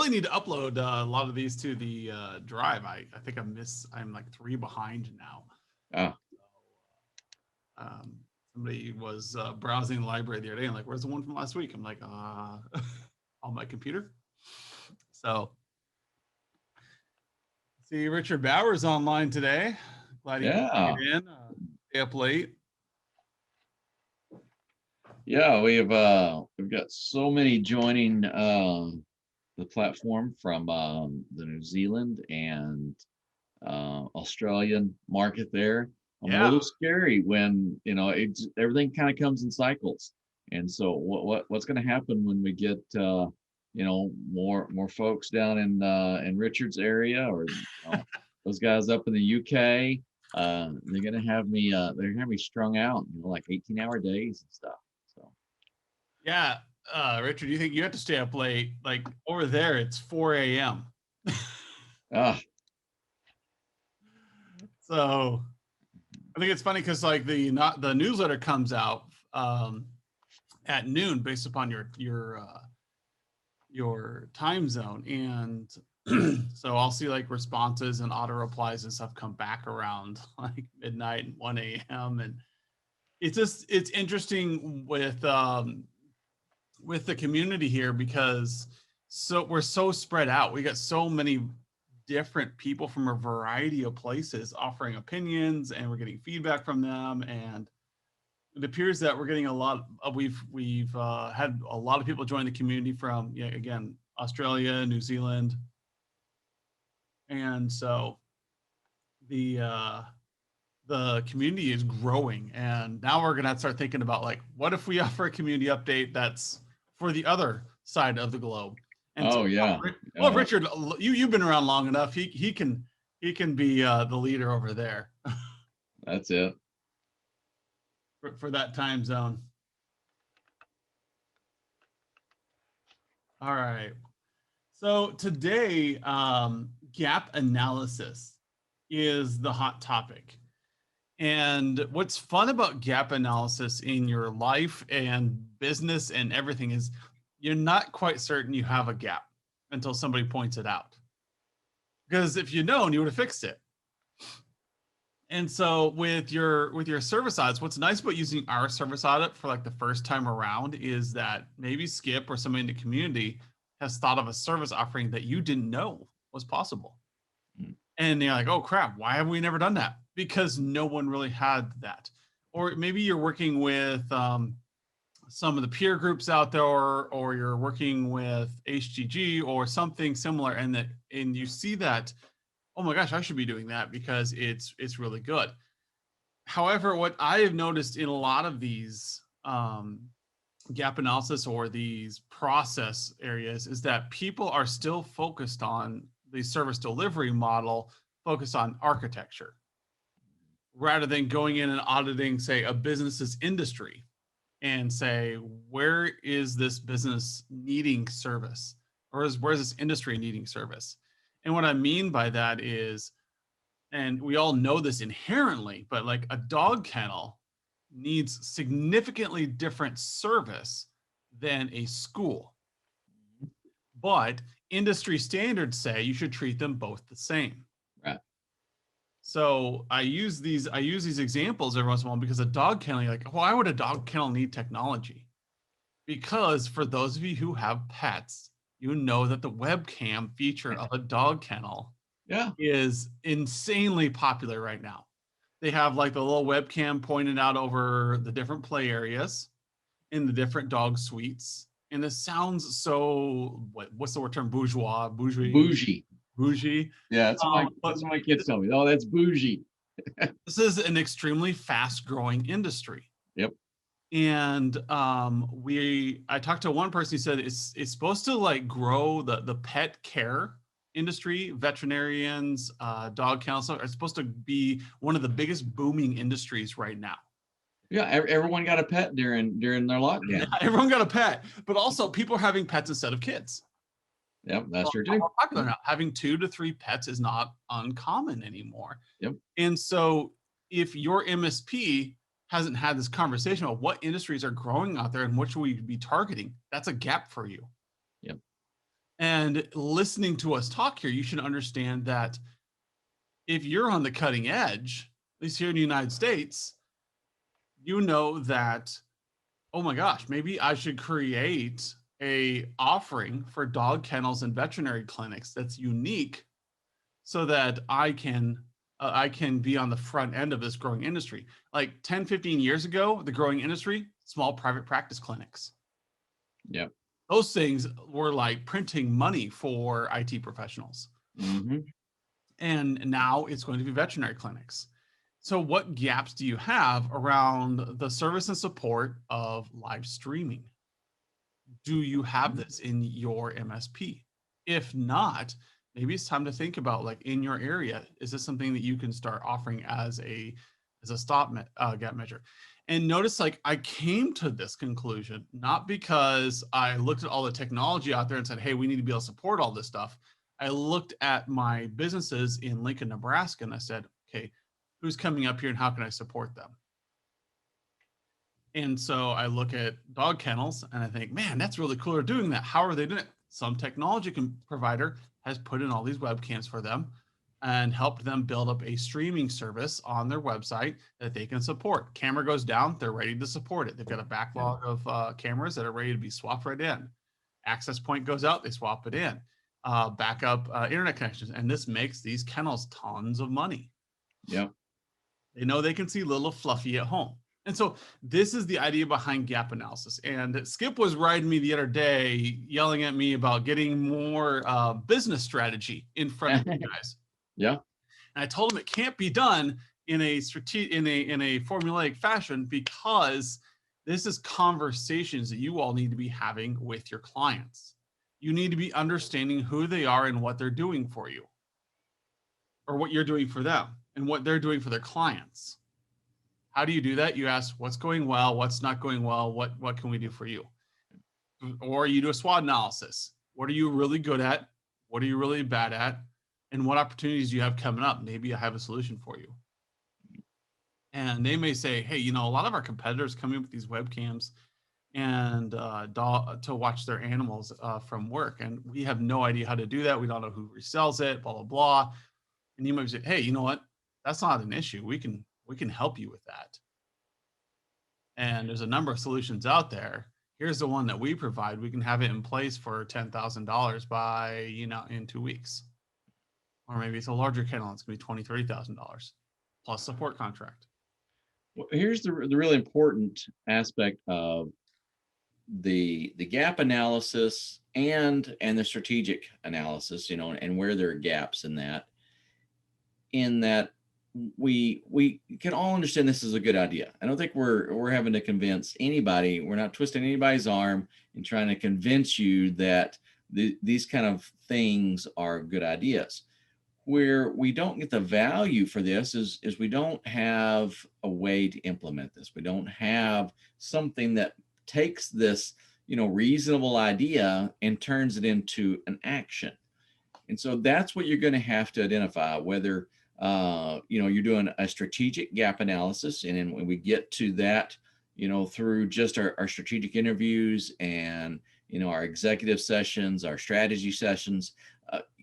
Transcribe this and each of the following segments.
really need to upload a lot of these to the drive. I think I'm like 3 behind now. Ah, Um, Somebody was browsing the library the other day and like, where's the one from last week? I'm like, on my computer. So see Richard Bauer's online today. Glad he could make yeah. it in. Stay up late. Yeah, we've got so many joining the platform from the New Zealand and Australian market there. I'm a Yeah. little scary when, everything kind of comes in cycles. And so what's going to happen when we get more folks down in Richard's area, or those guys up in the UK? They're gonna have me strung out, like 18-hour days and stuff. So Yeah. Richard, you think you have to stay up late? Like over there, it's 4 a.m. ah So I think it's funny because like the newsletter comes out at noon based upon your time zone, and so I'll see like responses and auto replies and stuff come back around like midnight and 1 a.m. and it's interesting with the community here because we're so spread out. We got so many different people from a variety of places offering opinions, and we're getting feedback from them. And it appears that we're getting a lot. We've had a lot of people join the community from again Australia, New Zealand, and so the uh, the community is growing. And now we're gonna start thinking about like, what if we offer a community update that's for the other side of the globe? And so, oh yeah. well, uh, Richard, you've been around long enough. He can be the leader over there that's it. for that time zone. All right. So today, gap analysis is the hot topic. And what's fun about gap analysis in your life and business and everything is you're not quite certain you have a gap until somebody points it out. Because if you'd known, you would have fixed it. And so with your service audits, what's nice about using our service audit for like the first time around is that maybe Skip or somebody in the community has thought of a service offering that you didn't know was possible. Mm. And you're like, oh crap, why have we never done that? Because no one really had that. Or maybe you're working with some of the peer groups out there, or you're working with HGG or something similar, and you see that, oh my gosh, I should be doing that because it's really good. However, what I have noticed in a lot of these gap analysis or these process areas is that people are still focused on the service delivery model, focused on architecture, rather than going in and auditing, say, a business's industry and say, where is this business needing service? Or where's this industry needing service? And what I mean by that is, and we all know this inherently, but like a dog kennel needs significantly different service than a school. But industry standards say you should treat them both the same. Right. So I use these examples every once in a while because a dog kennel, you're like, why would a dog kennel need technology? Because for those of you who have pets, you know that the webcam feature of a dog kennel Yeah. is insanely popular right now. They have like the little webcam pointed out over the different play areas in the different dog suites. And it sounds so, what's the word term? Bougie. Bougie. Yeah, But that's what my kids tell me. Oh, that's bougie. this is an extremely fast growing industry. Yep. And I talked to one person who said it's supposed to like grow the pet care industry, veterinarians, dog counselor. It's supposed to be one of the biggest booming industries right now. Yeah, everyone got a pet during their lockdown. Everyone got a pet, but also people are having pets instead of kids. Yep, that's true How too. more popular now. Having 2 to 3 pets is not uncommon anymore. Yep. And so if your MSP hasn't had this conversation about what industries are growing out there and what should we be targeting, that's a gap for you. Yep. And listening to us talk here, you should understand that if you're on the cutting edge, at least here in the United States, you know that, oh my gosh, maybe I should create a offering for dog kennels and veterinary clinics that's unique so that I can be on the front end of this growing industry. Like 10, 15 years ago, the growing industry, small private practice clinics. Yep. Those things were like printing money for IT professionals. Hmm. And now it's going to be veterinary clinics. So, what gaps do you have around the service and support of live streaming? Do you have this in your MSP? If not, maybe it's time to think about, like, in your area, is this something that you can start offering as a gap measure? And notice, like, I came to this conclusion not because I looked at all the technology out there and said, hey, we need to be able to support all this stuff. I looked at my businesses in Lincoln, Nebraska, and I said, okay, who's coming up here and how can I support them? And so I look at dog kennels and I think, man, that's really cool. They're doing that. How are they doing it? Some technology provider has put in all these webcams for them and helped them build up a streaming service on their website that they can support. Camera goes down, they're ready to support it. They've got a backlog of cameras that are ready to be swapped right in. Access point goes out, they swap it in. Backup internet connections. And this makes these kennels tons of money. Yep. They know they can see little Fluffy at home. And so this is the idea behind gap analysis. And Skip was riding me the other day, yelling at me about getting more business strategy in front of you guys. Yeah. And I told him it can't be done in a formulaic fashion because this is conversations that you all need to be having with your clients. You need to be understanding who they are and what they're doing for you, or what you're doing for them and what they're doing for their clients. How do you do that? You ask what's going well, what's not going well, what can we do for you? Or you do a SWOT analysis. What are you really good at? What are you really bad at? And what opportunities do you have coming up? Maybe I have a solution for you. And they may say, hey, a lot of our competitors come in with these webcams and to watch their animals from work. And we have no idea how to do that. We don't know who resells it, blah, blah, blah. And you might say, hey, you know what? That's not an issue. We can help you with that. And there's a number of solutions out there. Here's the one that we provide. We can have it in place for $10,000 by, in 2 weeks. Or maybe it's a larger kennel. It's going to be $20,000, $30,000 plus support contract. Well, here's the really important aspect of the gap analysis and the strategic analysis, and where there are gaps in that we can all understand this is a good idea. I don't think we're having to convince anybody. We're not twisting anybody's arm and trying to convince you that these kind of things are good ideas. Where we don't get the value for this is we don't have a way to implement this. We don't have something that takes this, reasonable idea and turns it into an action. And so that's what you're going to have to identify, whether you're doing a strategic gap analysis. And then when we get to that, through just our strategic interviews and, our executive sessions, our strategy sessions,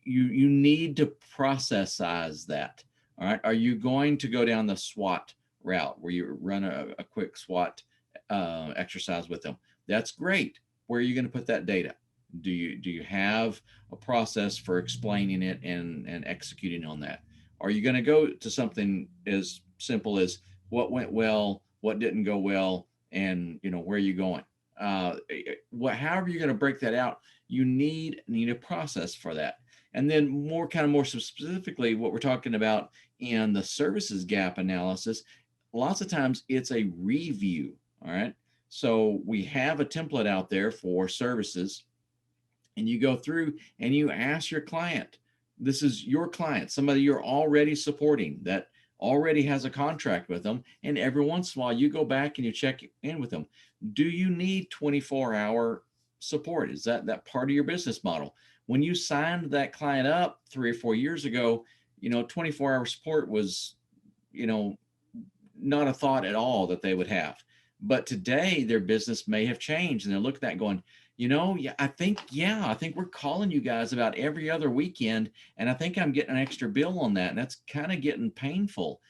you need to processize that. All right. Are you going to go down the SWOT route where you run a quick SWOT exercise with them? That's great. Where are you going to put that data? Do you have a process for explaining it and executing on that? Are you going to go to something as simple as what went well, what didn't go well, and where are you going? However you're going to break that out, you need a process for that. And then more specifically, what we're talking about in the services gap analysis, lots of times it's a review. All right. So we have a template out there for services, and you go through and you ask your client, this is your client, somebody you're already supporting that already has a contract with them. And every once in a while you go back and you check in with them. Do you need 24-hour support? Is that part of your business model? When you signed that client up 3 or 4 years ago, 24-hour support was, not a thought at all that they would have. But today their business may have changed and they're looking at that going, Yeah, I think we're calling you guys about every other weekend, and I think I'm getting an extra bill on that, and that's kind of getting painful.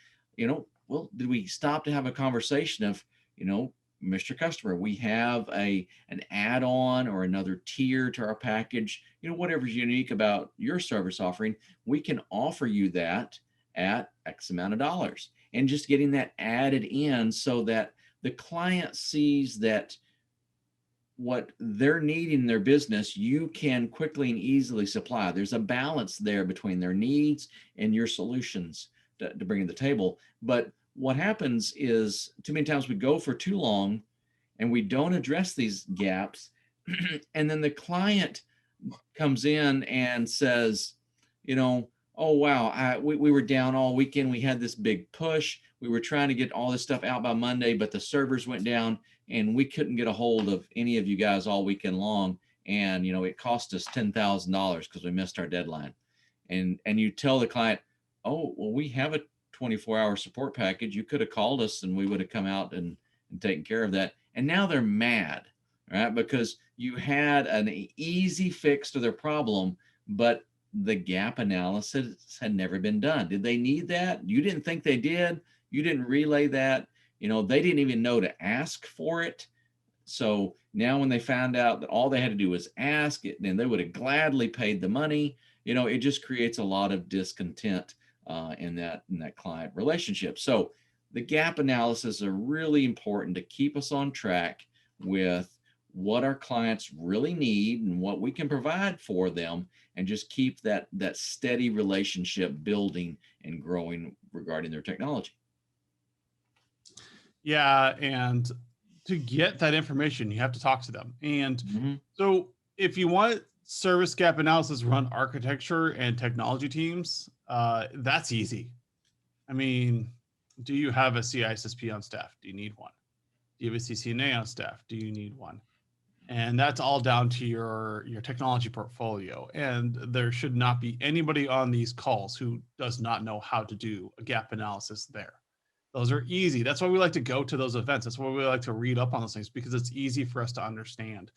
Well, did we stop to have a conversation of, you know, Mr. Customer, we have an add-on or another tier to our package, whatever's unique about your service offering, we can offer you that at X amount of dollars. And just getting that added in so that the client sees that what they're needing in their business, you can quickly and easily supply. There's a balance there between their needs and your solutions to bring to the table. But what happens is too many times we go for too long and we don't address these gaps. And then the client comes in and says, oh, wow, we were down all weekend. We had this big push. We were trying to get all this stuff out by Monday, but the servers went down and we couldn't get a hold of any of you guys all weekend long. And, it cost us $10,000 because we missed our deadline. And you tell the client, oh, well, we have a 24-hour support package. You could have called us and we would have come out and taken care of that. And now they're mad, right? Because you had an easy fix to their problem, but the gap analysis had never been done. Did they need that? You didn't think they did. You didn't relay that. They didn't even know to ask for it. So now when they found out that all they had to do was ask it, then they would have gladly paid the money. It just creates a lot of discontent in that client relationship. So the gap analysis are really important to keep us on track with what our clients really need and what we can provide for them, and just keep that steady relationship building and growing regarding their technology. Yeah, and to get that information, you have to talk to them. And so if you want service gap analysis run architecture and technology teams, that's easy. I mean, do you have a CISSP on staff? Do you need one? Do you have a CCNA on staff? Do you need one? And that's all down to your technology portfolio. And there should not be anybody on these calls who does not know how to do a gap analysis there. Those are easy. That's why we like to go to those events. That's why we like to read up on those things, because it's easy for us to understand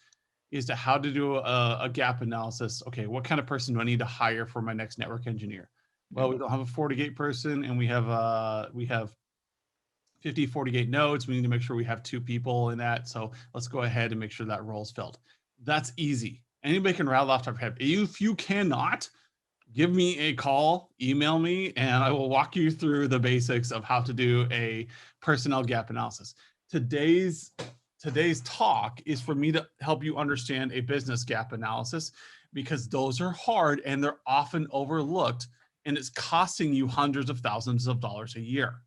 is to how to do a gap analysis. Okay, what kind of person do I need to hire for my next network engineer? Well, we don't have a FortiGate person, and we have 50 FortiGate nodes. We need to make sure we have 2 people in that. So let's go ahead and make sure that role's filled. That's easy. Anybody can rattle off their head. If you cannot, give me a call, email me, and I will walk you through the basics of how to do a personnel gap analysis. Today's talk is for me to help you understand a business gap analysis, because those are hard and they're often overlooked, and it's costing you hundreds of thousands of dollars a year.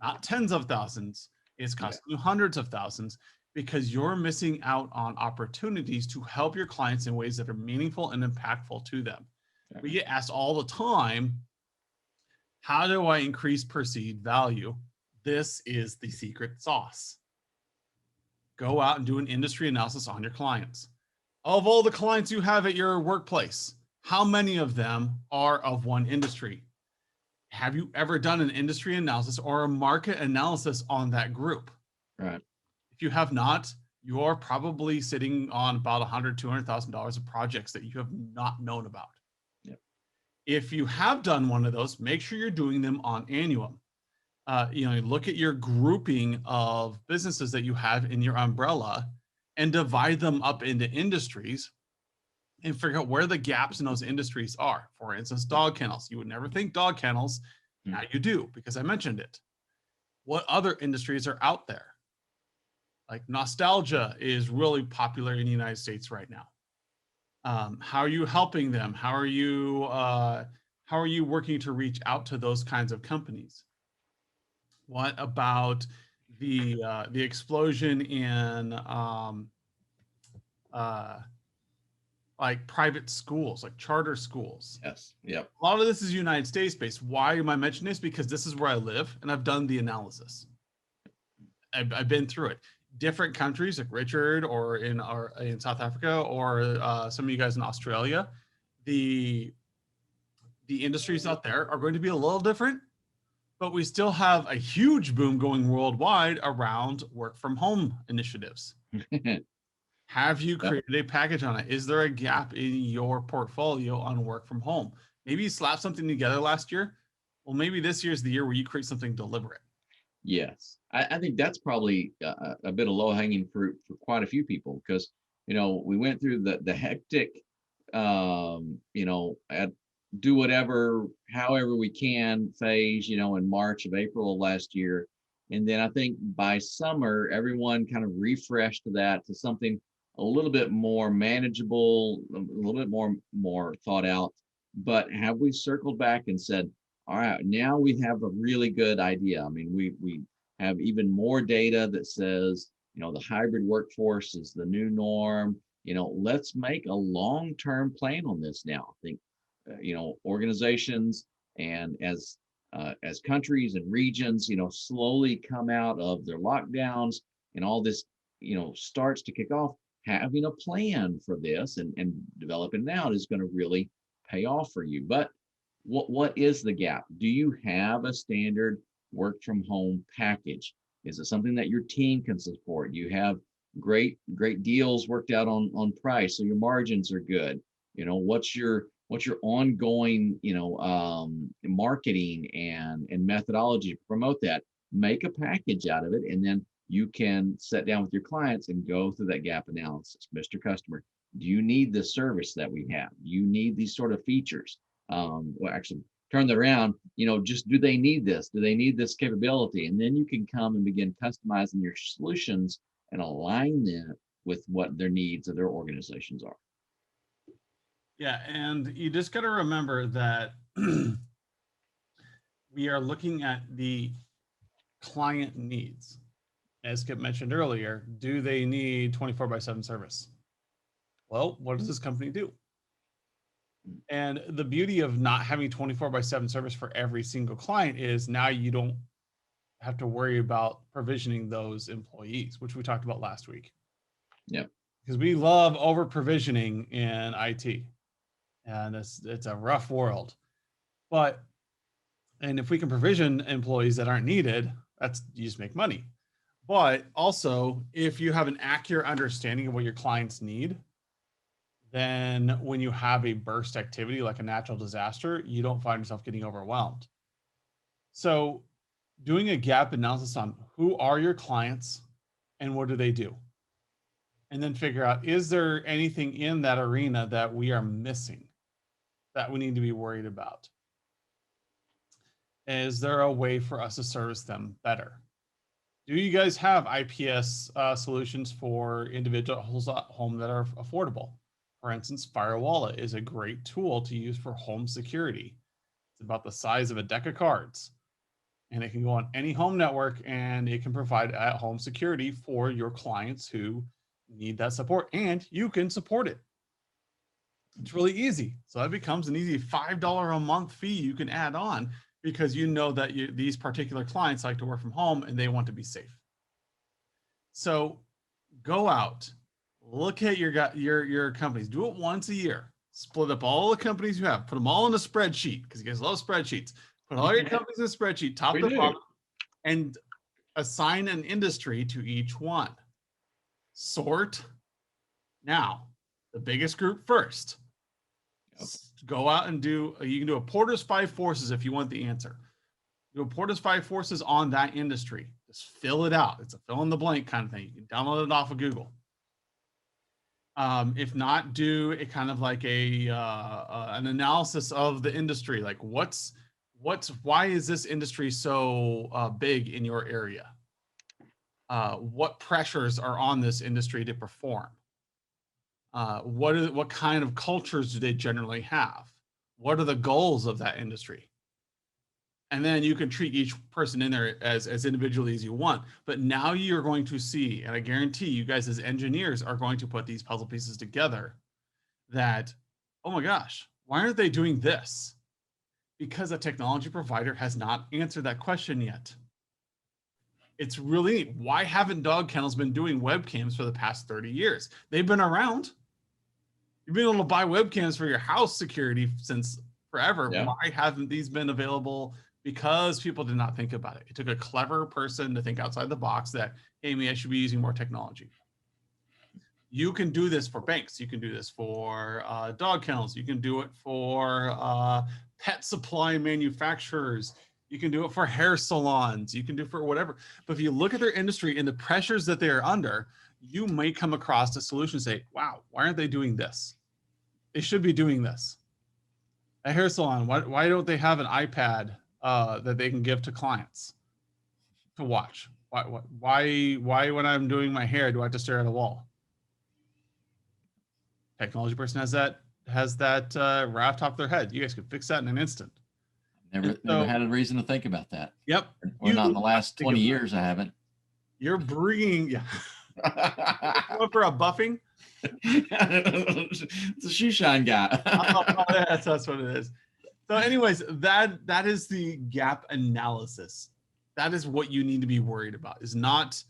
Not tens of thousands, it's costing you hundreds of thousands, because you're missing out on opportunities to help your clients in ways that are meaningful and impactful to them. We get asked all the time, how do I increase perceived value? This is the secret sauce. Go out and do an industry analysis on your clients. Of all the clients you have at your workplace, how many of them are of one industry? Have you ever done an industry analysis or a market analysis on that group? Right. If you have not, you're probably sitting on about $100,000, $200,000 of projects that you have not known about. Yep. If you have done one of those, make sure you're doing them on Annuum. Look at your grouping of businesses that you have in your umbrella and divide them up into industries and figure out where the gaps in those industries are. For instance, dog kennels. You would never think dog kennels. Now you do, because I mentioned it. What other industries are out there? Like nostalgia is really popular in the United States right now. How are you helping them? How are you working to reach out to those kinds of companies? What about the explosion in like private schools, like charter schools? Yes. Yep. A lot of this is United States based. Why am I mentioning this? Because this is where I live and I've done the analysis. I've been through it. Different countries like Richard or in South Africa, or some of you guys in Australia, the industries out there are going to be a little different, but we still have a huge boom going worldwide around work from home initiatives. Have you Yep. created a package on it? Is there a gap in your portfolio on work from home? Maybe you slapped something together last year. Well, maybe this year's the year where you create something deliberate. Yes, I think that's probably a bit of low hanging fruit for quite a few people because we went through the hectic, at do whatever, however we can phase, in March of April of last year, and then I think by summer everyone kind of refreshed that to something a little bit more manageable, a little bit more thought out. But have we circled back and said, all right, now we have a really good idea. I mean, we have even more data that says, the hybrid workforce is the new norm. Let's make a long-term plan on this now. I think, organizations and as countries and regions, slowly come out of their lockdowns and all this, starts to kick off, having a plan for this and developing it out is going to really pay off for you. But what is the gap? Do you have a standard work from home package? Is it something that your team can support? You have great deals worked out on price, so your margins are good. What's your ongoing marketing and methodology to promote that? Make a package out of it, and then you can sit down with your clients and go through that gap analysis. Mr. Customer, do you need the service that we have? Do you need these sort of features? Well, actually, turn that around. Just do they need this? Do they need this capability? And then you can come and begin customizing your solutions and align them with what their needs of their organizations are. Yeah, and you just got to remember that we are looking at the client needs. As Skip mentioned earlier, do they need 24/7 service? Well, what does this company do? And the beauty of not having 24/7 service for every single client is now you don't have to worry about provisioning those employees, which we talked about last week. Yeah. Because we love over provisioning in IT. And it's a rough world. And if we can provision employees that aren't needed, that's you just make money. But also, if you have an accurate understanding of what your clients need, then when you have a burst activity like a natural disaster, you don't find yourself getting overwhelmed. So, doing a gap analysis on who are your clients and what do they do? And then figure out, is there anything in that arena that we are missing that we need to be worried about? Is there a way for us to service them better? Do you guys have IPS solutions for individuals at home that are affordable? For instance, Firewalla is a great tool to use for home security. It's about the size of a deck of cards, and it can go on any home network, and it can provide at-home security for your clients who need that support, and you can support it. It's really easy. So that becomes an easy $5 a month fee you can add on because you know that these particular clients like to work from home and they want to be safe. So go out, look at your companies, do it once a year, split up all the companies you have, put them all in a spreadsheet because you guys love spreadsheets. Put all your companies in a spreadsheet, top to bottom, and assign an industry to each one. Sort. Now, the biggest group first. Yep. Go out and you can do a Porter's 5 forces if you want the answer. Do a Porter's 5 forces on that industry. Just fill it out. It's a fill in the blank kind of thing. You can download it off of Google. If not, do a kind of like an analysis of the industry. Like why is this industry so big in your area? What pressures are on this industry to perform? What kind of cultures do they generally have? What are the goals of that industry? And then you can treat each person in there as individually as you want. But now you're going to see, and I guarantee you guys as engineers are going to put these puzzle pieces together that, oh my gosh, why aren't they doing this? Because a technology provider has not answered that question yet. It's really neat. Why haven't dog kennels been doing webcams for the past 30 years? They've been around. You've been able to buy webcams for your house security since forever. Yeah. Why haven't these been available? Because people did not think about it. It took a clever person to think outside the box that, hey, maybe I should be using more technology. You can do this for banks. You can do this for dog kennels. You can do it for pet supply manufacturers. You can do it for hair salons. You can do it for whatever. But if you look at their industry and the pressures that they are under, you might come across a solution and say, wow, why aren't they doing this? They should be doing this. A hair salon, why don't they have an iPad that they can give to clients to watch? Why when I'm doing my hair, do I have to stare at a wall? Technology person has that wrapped top of their head. You guys could fix that in an instant. Never had a reason to think about that. Yep. Or not in the last 20 years, I haven't. You're bringing, yeah. Going for a buffing? It's a shoe shine guy. That's what it is. So anyways, that is the gap analysis. That is what you need to be worried about, is not,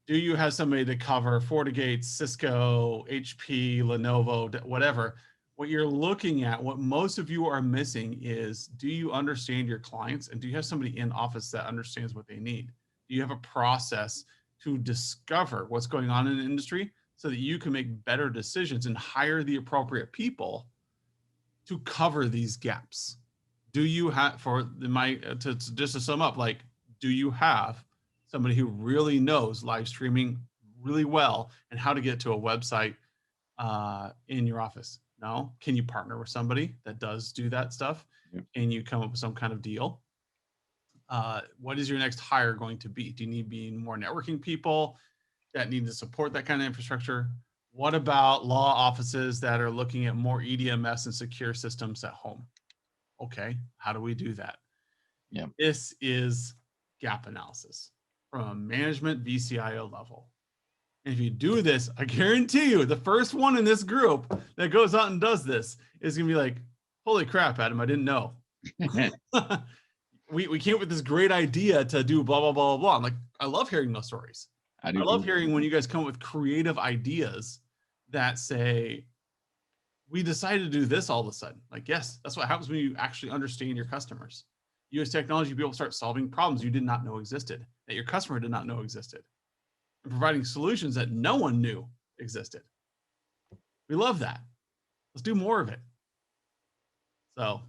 do you have somebody to cover FortiGate, Cisco, HP, Lenovo, whatever. What you're looking at, what most of you are missing is, do you understand your clients, and do you have somebody in office that understands what they need? Do you have a process to discover what's going on in the industry so that you can make better decisions and hire the appropriate people to cover these gaps? Do you have, just to sum up, like, do you have somebody who really knows live streaming really well and how to get to a website in your office? No. Can you partner with somebody that does do that stuff? Yep. And you come up with some kind of deal? What is your next hire going to be? Do you need more networking people that need to support that kind of infrastructure? What about law offices that are looking at more EDMS and secure systems at home? Okay, how do we do that? Yeah. This is gap analysis from a management VCIO level. And if you do this, I guarantee you, the first one in this group that goes out and does this is gonna be like, holy crap, Adam, I didn't know. We came up with this great idea to do blah, blah, blah, blah, blah. I'm like, I love hearing those stories. I love hearing when you guys come up with creative ideas that say, we decided to do this all of a sudden. Like, yes, that's what happens when you actually understand your customers. You use technology to be able to start solving problems you did not know existed, that your customer did not know existed, and providing solutions that no one knew existed. We love that. Let's do more of it. So, all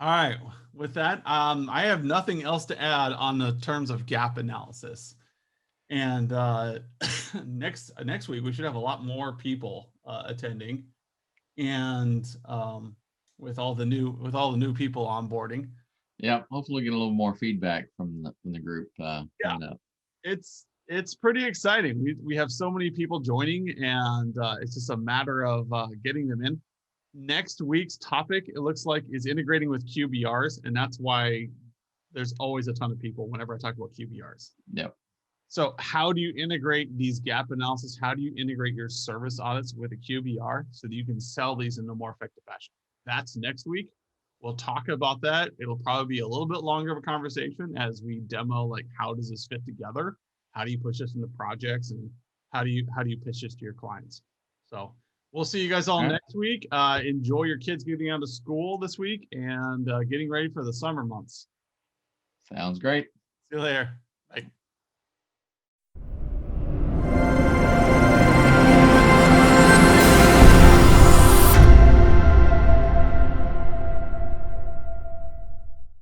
right, with that, I have nothing else to add on the terms of gap analysis. And next week, we should have a lot more people attending, and with all the new people onboarding. Yeah, hopefully get a little more feedback from the group coming up. It's pretty exciting. We have so many people joining, and it's just a matter of getting them in. Next week's topic, it looks like, is integrating with QBRs, and that's why there's always a ton of people whenever I talk about QBRs. Yep. So how do you integrate these gap analysis? How do you integrate your service audits with a QBR so that you can sell these in a more effective fashion? That's next week. We'll talk about that. It'll probably be a little bit longer of a conversation as we demo, like, how does this fit together? How do you push this into projects, and how do you pitch this to your clients? So we'll see you guys all next week. Enjoy your kids getting out of school this week and getting ready for the summer months. Sounds great. See you later. Bye.